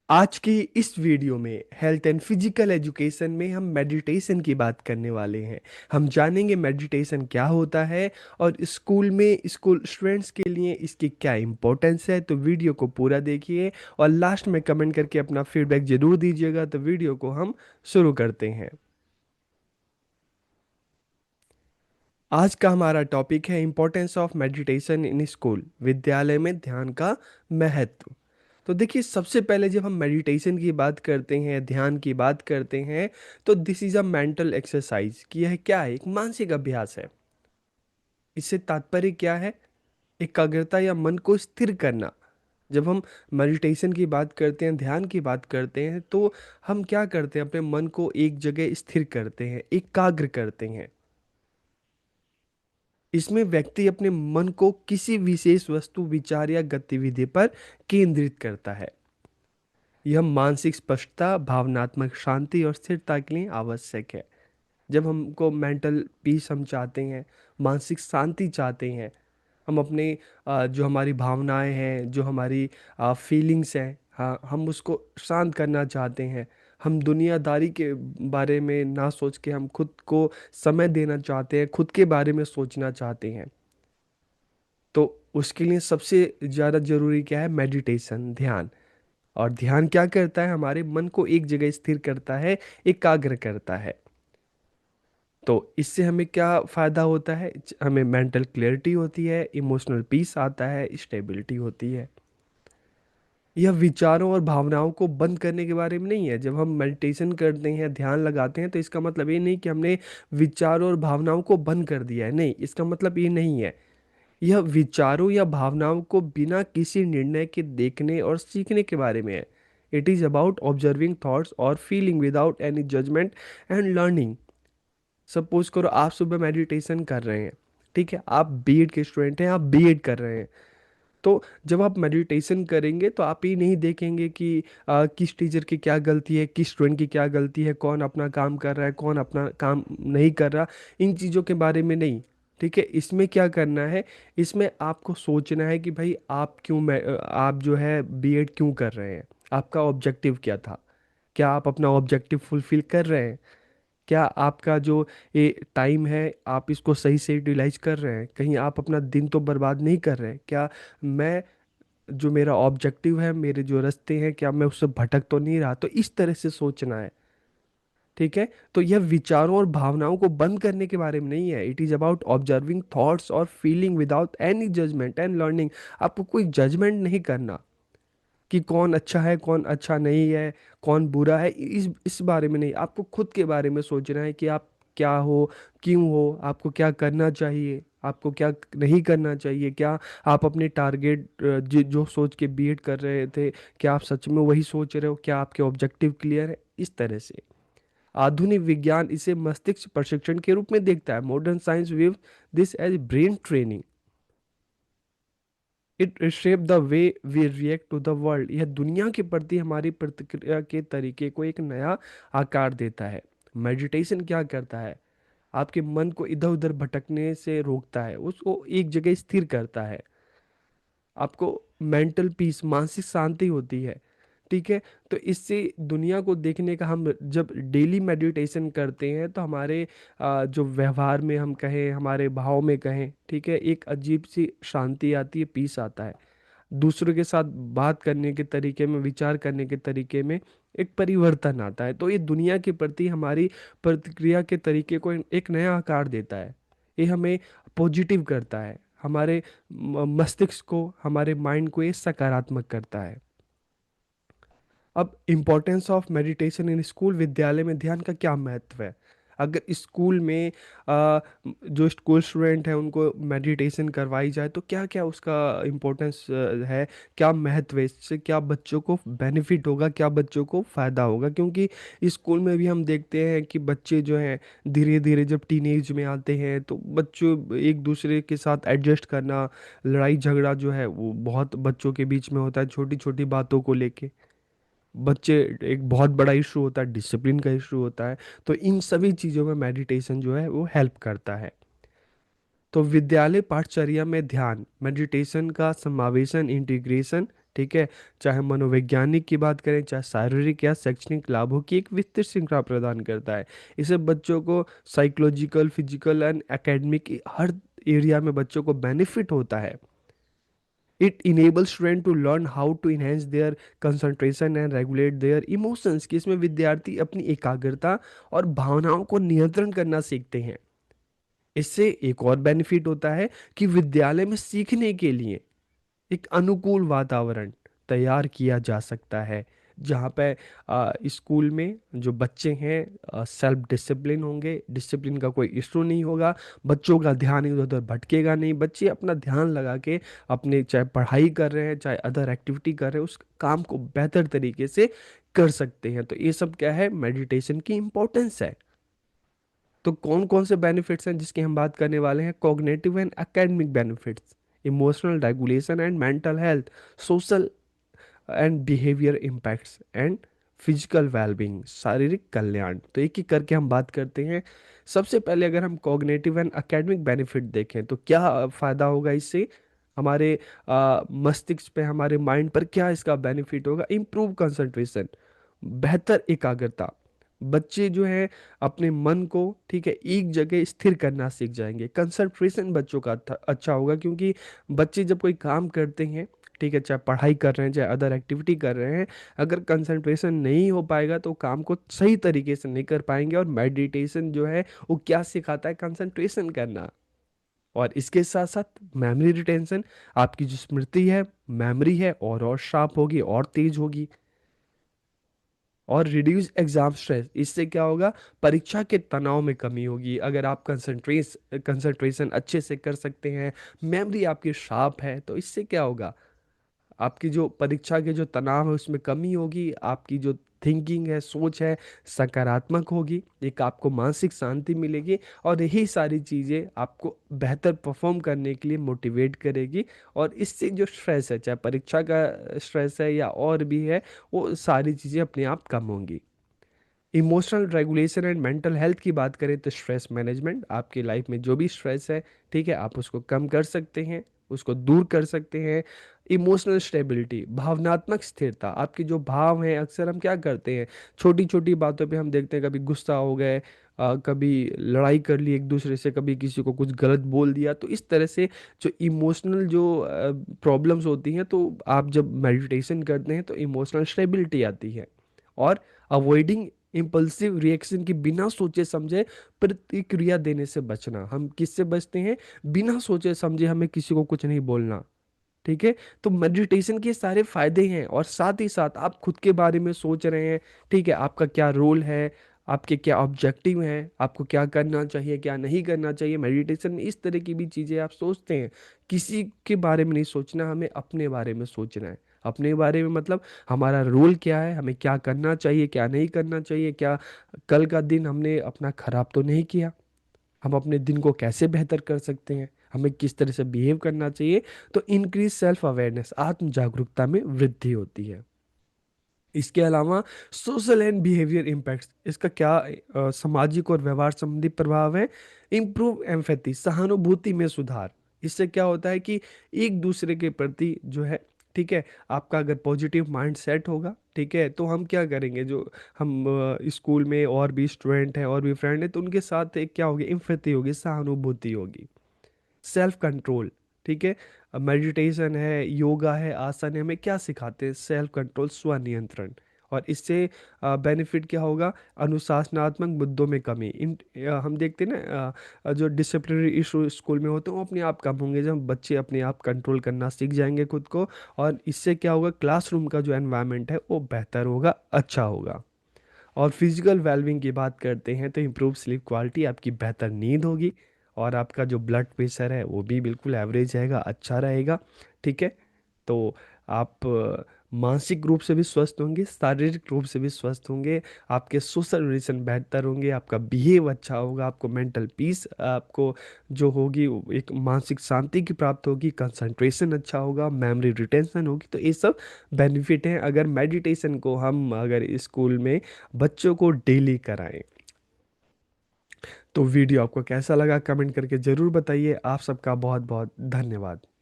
आज की इस वीडियो में हेल्थ एंड फिजिकल एजुकेशन में हम मेडिटेशन की बात करने वाले हैं। हम जानेंगे मेडिटेशन क्या होता है और स्कूल में स्कूल स्टूडेंट्स के लिए इसकी क्या इम्पोर्टेंस है। तो वीडियो को पूरा देखिए और लास्ट में कमेंट करके अपना फीडबैक जरूर दीजिएगा। तो वीडियो को हम शुरू करते हैं। आज का हमारा टॉपिक है importance of meditation in school, विद्यालय में ध्यान का महत्व। तो देखिए, सबसे पहले जब हम मेडिटेशन की बात करते हैं, ध्यान की बात करते हैं, तो this is a mental exercise कि यह क्या है, एक मानसिक अभ्यास है। इससे तात्पर्य क्या है? एकाग्रता या मन को स्थिर करना। जब हम मेडिटेशन की बात करते हैं, ध्यान की बात करते हैं, तो हम क्या करते हैं? अपने मन को एक जगह स्थिर करते हैं, एकाग्र करते हैं। इसमें व्यक्ति अपने मन को किसी विशेष वस्तु, विचार या गतिविधि पर केंद्रित करता है। यह मानसिक स्पष्टता, भावनात्मक शांति और स्थिरता के लिए आवश्यक है। जब हमको मेंटल पीस हम चाहते हैं, मानसिक शांति चाहते हैं, हम अपने जो हमारी भावनाएं हैं, जो हमारी फीलिंग्स हैं, हाँ, हम उसको शांत करना चाहते हैं। हम दुनियादारी के बारे में ना सोच के हम खुद को समय देना चाहते हैं, खुद के बारे में सोचना चाहते हैं। तो उसके लिए सबसे ज़्यादा ज़रूरी क्या है? मेडिटेशन, ध्यान। और ध्यान क्या करता है? हमारे मन को एक जगह स्थिर करता है, एकाग्र करता है। तो इससे हमें क्या फ़ायदा होता है? हमें मेंटल क्लैरिटी होती है, इमोशनल पीस आता है, स्टेबिलिटी होती है। यह विचारों और भावनाओं को बंद करने के बारे में नहीं है। जब हम मेडिटेशन करते हैं, ध्यान लगाते हैं, तो इसका मतलब ये नहीं कि हमने विचारों और भावनाओं को बंद कर दिया है। नहीं, इसका मतलब ये नहीं है। यह विचारों या भावनाओं को बिना किसी निर्णय के देखने और सीखने के बारे में है। It is about observing thoughts और feeling without any judgement and learning. Suppose करो आप सुबह मेडिटेशन कर रहे हैं, ठीक है, आप बीएड के स्टूडेंट हैं, आप बीएड कर रहे हैं। तो जब आप मेडिटेशन करेंगे तो आप ये नहीं देखेंगे कि किस टीचर की क्या गलती है, किस स्टूडेंट की क्या गलती है, कौन अपना काम कर रहा है, कौन अपना काम नहीं कर रहा। इन चीज़ों के बारे में नहीं। ठीक है, इसमें क्या करना है? इसमें आपको सोचना है कि भाई आप क्यों आप जो है बीएड क्यों कर रहे हैं, आपका ऑब्जेक्टिव क्या था, क्या आप अपना ऑब्जेक्टिव फुलफिल कर रहे हैं, क्या आपका जो ये टाइम है आप इसको सही से यूटिलाइज कर रहे हैं, कहीं आप अपना दिन तो बर्बाद नहीं कर रहे हैं क्या? मैं जो मेरा ऑब्जेक्टिव है, मेरे जो रास्ते हैं, क्या मैं उससे भटक तो नहीं रहा? तो इस तरह से सोचना है। ठीक है, तो यह विचारों और भावनाओं को बंद करने के बारे में नहीं है। It is about observing thoughts और feeling without any judgement and learning. आपको कोई जजमेंट नहीं करना कि कौन अच्छा है, कौन अच्छा नहीं है, कौन बुरा है। इस बारे में नहीं, आपको खुद के बारे में सोचना है कि आप क्या हो, क्यों हो, आपको क्या करना चाहिए, आपको क्या नहीं करना चाहिए। क्या आप अपने टारगेट जो सोच के बीएड कर रहे थे, क्या आप सच में वही सोच रहे हो? क्या आपके ऑब्जेक्टिव क्लियर है? इस तरह से आधुनिक विज्ञान इसे मस्तिष्क प्रशिक्षण के रूप में देखता है। Modern science view this as brain training. It shape the way we react to the world. यह दुनिया के प्रति हमारी प्रतिक्रिया के तरीके को एक नया आकार देता है। मेडिटेशन क्या करता है? आपके मन को इधर उधर भटकने से रोकता है, उसको एक जगह स्थिर करता है। आपको मेंटल पीस, मानसिक शांति होती है। ठीक है, तो इससे दुनिया को देखने का, हम जब डेली मेडिटेशन करते हैं तो हमारे जो व्यवहार में हम कहें, हमारे भाव में कहें, ठीक है, एक अजीब सी शांति आती है, पीस आता है। दूसरों के साथ बात करने के तरीके में, विचार करने के तरीके में एक परिवर्तन आता है। तो ये दुनिया के प्रति हमारी प्रतिक्रिया के तरीके को एक नया आकार देता है। ये हमें पॉजिटिव करता है, हमारे मस्तिष्क को, हमारे माइंड को ये सकारात्मक करता है। अब importance of meditation in school, विद्यालय में ध्यान का क्या महत्व है? अगर स्कूल में जो स्कूल स्टूडेंट हैं उनको मेडिटेशन करवाई जाए तो क्या क्या उसका इम्पोर्टेंस है, क्या महत्व है? इससे क्या बच्चों को बेनिफिट होगा, क्या बच्चों को फ़ायदा होगा? क्योंकि स्कूल में भी हम देखते हैं कि बच्चे जो हैं धीरे धीरे जब टीनेज में आते हैं तो बच्चों एक दूसरे के साथ एडजस्ट करना, लड़ाई झगड़ा जो है वो बहुत बच्चों के बीच में होता है, छोटी छोटी बातों को लेके। बच्चे, एक बहुत बड़ा इशू होता है, डिसिप्लिन का इशू होता है। तो इन सभी चीज़ों में मेडिटेशन जो है वो हेल्प करता है। तो विद्यालय पाठचर्या में ध्यान, मेडिटेशन का समावेशन, इंटीग्रेशन ठीक है। चाहे मनोवैज्ञानिक की बात करें, चाहे शारीरिक या शैक्षणिक लाभों की एक विस्तृत श्रृंखला प्रदान करता है। इसे बच्चों को साइकोलॉजिकल, फिजिकल एंड एकेडमिक हर एरिया में बच्चों को बेनिफिट होता है। It enables student to learn how to enhance their concentration and regulate their emotions, कि इसमें विद्यार्थी अपनी एकाग्रता और भावनाओं को नियंत्रण करना सीखते हैं। इससे एक और बेनिफिट होता है कि विद्यालय में सीखने के लिए एक अनुकूल वातावरण तैयार किया जा सकता है, जहाँ पे स्कूल में जो बच्चे हैं सेल्फ डिसिप्लिन होंगे, डिसिप्लिन का कोई इशू नहीं होगा, बच्चों का ध्यान इधर उधर भटकेगा नहीं, बच्चे अपना ध्यान लगा के अपने चाहे पढ़ाई कर रहे हैं चाहे अदर एक्टिविटी कर रहे हैं उस काम को बेहतर तरीके से कर सकते हैं। तो ये सब क्या है, मेडिटेशन की इम्पोर्टेंस है। तो कौन कौन से बेनिफिट्स हैं जिसकी हम बात करने वाले हैं? Cognitive and academic benefits, emotional regulation and mental health, social and behaviour impacts and physical wellbeing, शारीरिक कल्याण। तो एक एक करके हम बात करते हैं। सबसे पहले अगर हम कॉग्निटिव एंड एकेडमिक बेनिफिट देखें तो क्या फ़ायदा होगा इससे हमारे मस्तिष्क पे, हमारे माइंड पर क्या इसका बेनिफिट होगा? इम्प्रूव कंसंट्रेशन, बेहतर एकाग्रता। बच्चे जो है अपने मन को, ठीक है, एक जगह स्थिर करना सीख जाएंगे। कंसंट्रेशन बच्चों का अच्छा होगा, क्योंकि बच्चे जब कोई काम करते हैं, ठीक है, चाहे पढ़ाई कर रहे हैं चाहे अदर एक्टिविटी कर रहे हैं, अगर कंसंट्रेशन नहीं हो पाएगा तो काम को सही तरीके से नहीं कर पाएंगे। और मेडिटेशन जो है वो क्या सिखाता है? कंसंट्रेशन करना। और इसके साथ साथ मेमोरी रिटेंशन, आपकी जो स्मृति है, मेमोरी है और शार्प होगी और तेज होगी। और रिड्यूस एग्जाम स्ट्रेस, इससे क्या होगा? परीक्षा के तनाव में कमी होगी। अगर आप कंसंट्रेशन अच्छे से कर सकते हैं, मेमोरी आपकी शार्प है, तो इससे क्या होगा? आपकी जो परीक्षा के जो तनाव है उसमें कमी होगी, आपकी जो थिंकिंग है, सोच है, सकारात्मक होगी, एक आपको मानसिक शांति मिलेगी। और यही सारी चीज़ें आपको बेहतर परफॉर्म करने के लिए मोटिवेट करेगी। और इससे जो स्ट्रेस है, चाहे परीक्षा का स्ट्रेस है या और भी है, वो सारी चीज़ें अपने आप कम होंगी। Emotional regulation and mental health की बात करें तो स्ट्रेस मैनेजमेंट, आपकी लाइफ में जो भी स्ट्रेस है, ठीक है, आप उसको कम कर सकते हैं, उसको दूर कर सकते हैं। इमोशनल स्टेबिलिटी, भावनात्मक स्थिरता, आपके जो भाव हैं, अक्सर हम क्या करते हैं, छोटी छोटी बातों पे हम देखते हैं कभी गुस्सा हो गए, कभी लड़ाई कर ली एक दूसरे से, कभी किसी को कुछ गलत बोल दिया। तो इस तरह से जो इमोशनल जो प्रॉब्लम्स होती हैं, तो आप जब मेडिटेशन करते हैं तो इमोशनल स्टेबिलिटी आती है। और अवॉइडिंग इम्पल्सिव रिएक्शन, की बिना सोचे समझे प्रतिक्रिया देने से बचना। हम किससे बचते हैं? बिना सोचे समझे हमें किसी को कुछ नहीं बोलना, ठीक है। तो मेडिटेशन के सारे फायदे हैं, और साथ ही साथ आप खुद के बारे में सोच रहे हैं, ठीक है, आपका क्या रोल है, आपके क्या ऑब्जेक्टिव हैं, आपको क्या करना चाहिए क्या नहीं करना चाहिए। मेडिटेशन में इस तरह की भी चीज़ें आप सोचते हैं। किसी के बारे में नहीं सोचना, हमें अपने बारे में सोचना है। अपने बारे में मतलब हमारा रोल क्या है, हमें क्या करना चाहिए क्या नहीं करना चाहिए, क्या कल का दिन हमने अपना खराब तो नहीं किया, हम अपने दिन को कैसे बेहतर कर सकते हैं, हमें किस तरह से बिहेव करना चाहिए। तो इंक्रीज सेल्फ अवेयरनेस, आत्म जागरूकता में वृद्धि होती है। इसके अलावा सोशल एंड बिहेवियर इम्पैक्ट्स, इसका क्या सामाजिक और व्यवहार संबंधी प्रभाव है? इम्प्रूव एम्पैथी, सहानुभूति में सुधार। इससे क्या होता है कि एक दूसरे के प्रति जो है, ठीक है, आपका अगर पॉजिटिव माइंड सेट होगा, ठीक है, तो हम क्या करेंगे, जो हम स्कूल में और भी स्टूडेंट हैं और भी फ्रेंड हैं, तो उनके साथ एक क्या होगी? एम्पैथी होगी, सहानुभूति होगी। सेल्फ कंट्रोल, ठीक है, मेडिटेशन है, योगा है, आसन है, हमें क्या सिखाते हैं? सेल्फ कंट्रोल, स्व नियंत्रण। और इससे बेनिफिट क्या होगा? अनुशासनात्मक मुद्दों में कमी। हम देखते हैं ना, जो डिसिप्लिनरी इशू स्कूल में होते हैं वो अपने आप कम होंगे जब बच्चे अपने आप कंट्रोल करना सीख जाएंगे खुद को। और इससे क्या होगा? क्लासरूम का जो एनवायरनमेंट है वो बेहतर होगा, अच्छा होगा। और फिजिकल वेलबींग की बात करते हैं तो इम्प्रूव स्लीप क्वालिटी, आपकी बेहतर नींद होगी। और आपका जो ब्लड प्रेशर है वो भी बिल्कुल एवरेज रहेगा, अच्छा रहेगा, ठीक है। तो आप मानसिक रूप से भी स्वस्थ होंगे, शारीरिक रूप से भी स्वस्थ होंगे, आपके सोशल रिलेशन बेहतर होंगे, आपका बिहेव अच्छा होगा, आपको मेंटल पीस आपको जो होगी वो एक मानसिक शांति की प्राप्त होगी, कंसंट्रेशन अच्छा होगा, मेमोरी रिटेंशन होगी। तो ये सब बेनिफिट हैं अगर मेडिटेशन को हम अगर स्कूल में बच्चों को डेली कराएं। तो वीडियो आपको कैसा लगा कमेंट करके ज़रूर बताइए। आप सबका बहुत बहुत धन्यवाद।